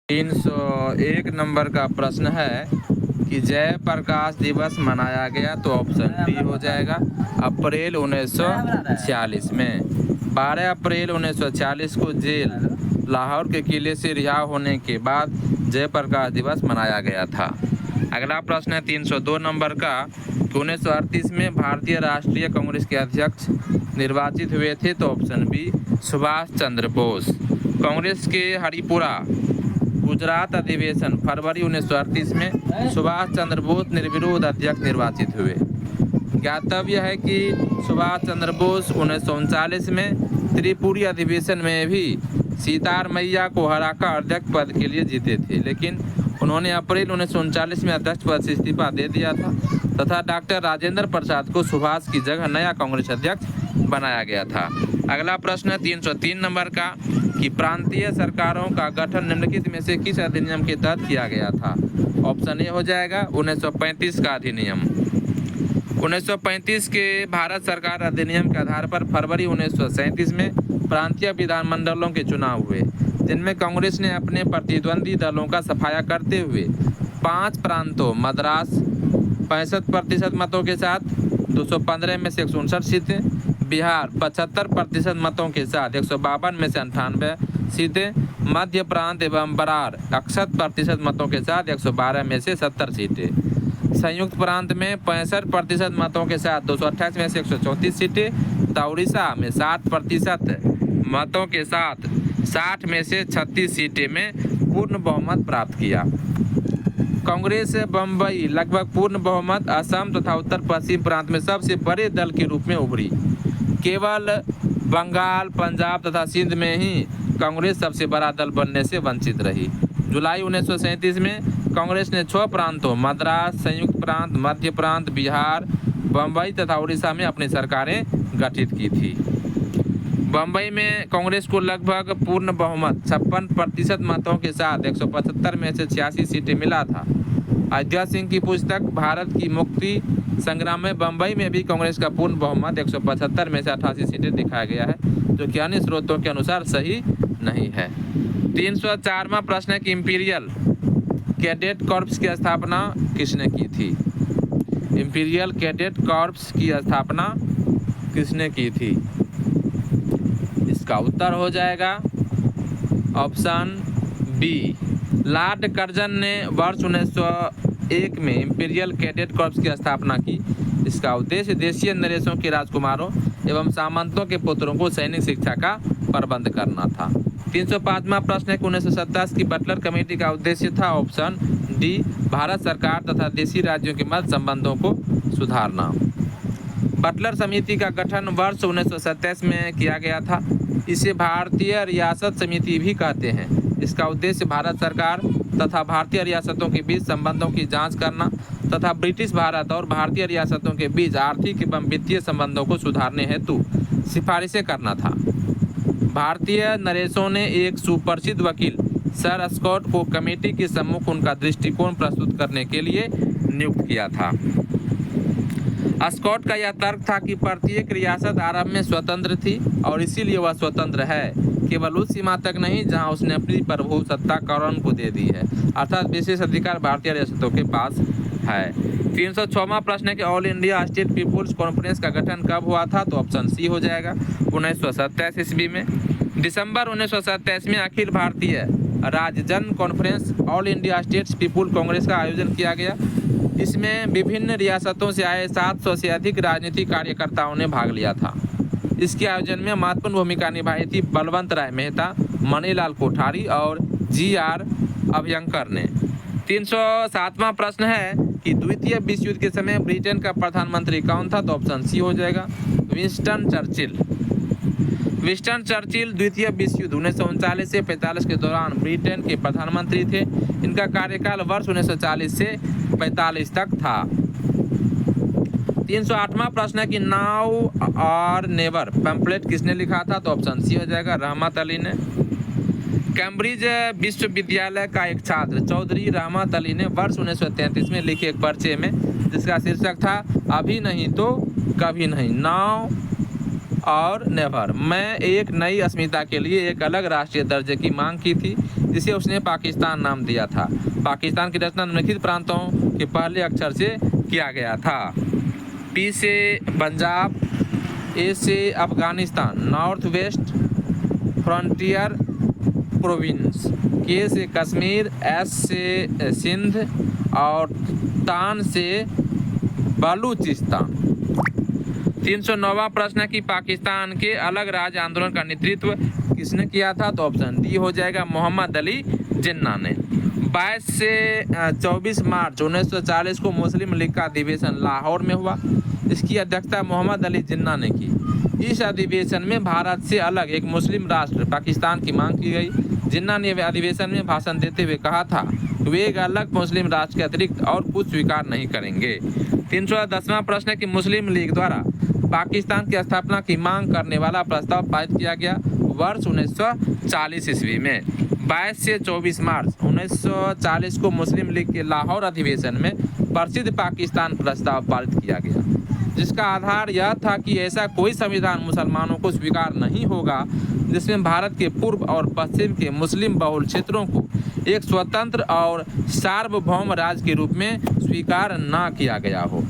301 number का प्रश्न है कि जयप्रकाश दिवस मनाया गया, तो ऑप्शन बी हो जाएगा अप्रैल 1946 में। 12 अप्रैल 1946 को जेल लाहौर के किले से रिहा होने के बाद जयप्रकाश दिवस मनाया गया था। अगला प्रश्न है 302 नंबर का कि 1938 में भारतीय राष्ट्रीय कांग्रेस के अध्यक्ष निर्वाचित हुए थे, तो ऑप्शन बी सुभाष चंद्र बोस। कांग्रेस के हरिपुरा गुजरात अधिवेशन फरवरी 1938 में सुभाष चंद्र बोस निर्विरोध अध्यक्ष निर्वाचित हुए। ज्ञातव्य है कि सुभाष चंद्र बोस 1939 में त्रिपुरी अधिवेशन में भी सीतार मैया को हराकर अध्यक्ष पद के लिए जीते थे, लेकिन उन्होंने अप्रैल 1939 में अध्यक्ष पद से इस्तीफा दे दिया था तथा डॉक्टर राजेंद्र प्रसाद को सुभाष की जगह नया कांग्रेस अध्यक्ष बनाया गया था। अगला प्रश्न है 303 नंबर का कि प्रांतीय सरकारों का गठन निम्नलिखित में से किस अधिनियम के तहत किया गया था। ऑप्शन ए हो जाएगा 1935 का अधिनियम। 1935 के भारत सरकार अधिनियम के आधार पर फरवरी 1937 में प्रांतीय विधानमंडलों के चुनाव हुए, जिनमें कांग्रेस ने अपने प्रतिद्वंदी दलों का सफाया करते हुए 5 प्रांतों मद्रास 65% मतों के साथ 215 में से 159 सीटें, बिहार 75% मतों के साथ 152 में से 98 सीटें, मध्य प्रांत एवं बरार 61% मतों के साथ 112 में से 70 सीटें, संयुक्त प्रांत में 65% मतों के साथ 228 में से 134 सीटें तथा उड़ीसा में 60% मतों के साथ 60 में से 36 सीटें में पूर्ण बहुमत प्राप्त किया। कांग्रेस बम्बई लगभग पूर्ण बहुमत, असम तथा उत्तर पश्चिम प्रांत में सबसे बड़े दल के रूप में उभरी। केवल बंगाल, पंजाब तथा सिंध में ही कांग्रेस सबसे बड़ा दल बनने से वंचित रही। जुलाई 1937 में कांग्रेस ने 6 प्रांतों मद्रास, संयुक्त प्रांत, मध्य प्रांत, बिहार, बम्बई तथा उड़ीसा में अपनी सरकारें गठित की थी। बम्बई में कांग्रेस को लगभग पूर्ण बहुमत 56% मतों के साथ 175 में से 86 सीटें मिला था। अयोध्या सिंह की पुस्तक भारत की मुक्ति संग्राम में बम्बई में भी कांग्रेस का पूर्ण बहुमत 175 में से 88 सीटें दिखाया गया है, जो कि अन्य स्रोतों के अनुसार सही नहीं है। 304वां प्रश्न है कि इंपीरियल कैडेट कॉर्प्स की स्थापना किसने की थी। इंपीरियल कैडेट कॉर्प्स की स्थापना किसने की थी। इसका उत्तर हो जाएगा ऑप्शन बी लॉर्ड कर्जन ने वर्ष 1901 में इंपीरियल कैडेट कॉर्प्स की स्थापना की। इसका उद्देश्य देशीय नरेशों के राजकुमारों एवं सामंतों के पुत्रों को सैनिक शिक्षा का प्रबंध करना था। 305वां प्रश्न है कि 1927 की बटलर कमेटी का उद्देश्य था। ऑप्शन डी भारत सरकार तथा देशी राज्यों के मध्य संबंधों को सुधारना। बटलर समिति का गठन वर्ष 1927 में किया गया था। इसे भारतीय रियासत समिति भी कहते हैं। इसका उद्देश्य भारत सरकार तथा भारतीय रियासतों के बीच संबंधों की जांच करना तथा ब्रिटिश भारत और भारतीय रियासतों के बीच आर्थिक एवं वित्तीय संबंधों को सुधारने हेतु सिफारिशें करना था। भारतीय नरेशों ने एक सुप्रसिद्ध वकील सर स्कॉट को कमेटी के सम्मुख उनका दृष्टिकोण प्रस्तुत करने के लिए नियुक्त किया था। स्कॉट का यह तर्क था कि प्रत्येक रियासत आरंभ में स्वतंत्र थी और इसीलिए वह स्वतंत्र है, केवल उस सीमा तक नहीं जहां उसने अपनी प्रभु सत्ता कौरन को दे दी है, अर्थात विशेष अधिकार भारतीय रियासतों के पास है। 306वां प्रश्न है कि all India state people's conference का गठन कब हुआ था। तो ऑप्शन सी हो जाएगा 1927 ईस्वी में। दिसंबर 1927 में अखिल भारतीय राज्य जन conference all India states people Congress का आयोजन किया गया। इसमें विभिन्न रियासतों से आए 700 से अधिक राजनीतिक कार्यकर्ताओं ने भाग लिया था। इसके आयोजन में महत्वपूर्ण भूमिका निभाई थी बलवंत राय मेहता, मणिलाल कोठारी और जी.आर. अभयंकर ने। 307वां प्रश्न है कि द्वितीय विश्व युद्ध के समय ब्रिटेन का प्रधानमंत्री कौन था। तो ऑप्शन सी हो जाएगा विंस्टन चर्चिल। विंस्टन चर्चिल द्वितीय विश्व युद्ध 1939 से 45 के दौरान ब्रिटेन के प्रधानमंत्री थे। इनका कार्यकाल वर्ष 1940 से 45 तक था। 308वां प्रश्न है कि नाउ और नेवर पैम्फलेट किसने लिखा था। तो ऑप्शन सी हो जाएगा रहमत अली ने। कैम्ब्रिज विश्वविद्यालय का एक छात्र चौधरी रहमत अली ने वर्ष 1933 में लिखे एक पर्चे में, जिसका शीर्षक था अभी नहीं तो कभी नहीं, नाउ और नेवर, मैं एक नई अस्मिता के लिए एक अलग राष्ट्रीय दर्जे की मांग की थी। जिसे उसने पाकिस्तान नाम दिया था। पाकिस्तान की रचना निम्नलिखित प्रांतों के पहले अक्षर से किया गया था। पी से पंजाब, ए से Afghanistan, north west frontier province, के से कश्मीर, एस से सिंध और तान से बलूचिस्तान। 309वां प्रश्न है कि पाकिस्तान के अलग राज्य आंदोलन का नेतृत्व किसने किया था? तो ऑप्शन डी हो जाएगा मोहम्मद अली जिन्ना ने। 22 से 24 मार्च 1940 को मुस्लिम लीग का अधिवेशन लाहौर में हुआ। इसकी अध्यक्षता मोहम्मद अली जिन्ना ने की। इस अधिवेशन में भारत से अलग एक मुस्लिम राष्ट्र पाकिस्तान की मांग की गई। जिन्ना ने अधिवेशन में भाषण देते हुए कहा था कि वे एक अलग मुस्लिम राष्ट्र के अतिरिक्त और कुछ स्वीकार नहीं करेंगे। 310वां प्रश्न है कि मुस्लिम लीग द्वारा पाकिस्तान की स्थापना की मांग करने वाला प्रस्ताव पारित किया गया वर्ष 1940 ईस्वी में। 22 से 24 मार्च 1940 को मुस्लिम लीग के लाहौर अधिवेशन में प्रसिद्ध पाकिस्तान प्रस्ताव पारित किया गया, जिसका आधार यह था कि ऐसा कोई संविधान मुसलमानों को स्वीकार नहीं होगा जिसमें भारत के पूर्व और पश्चिम के मुस्लिम बहुल क्षेत्रों को एक स्वतंत्र और सार्वभौम राज्य के रूप में स्वीकार न किया गया हो।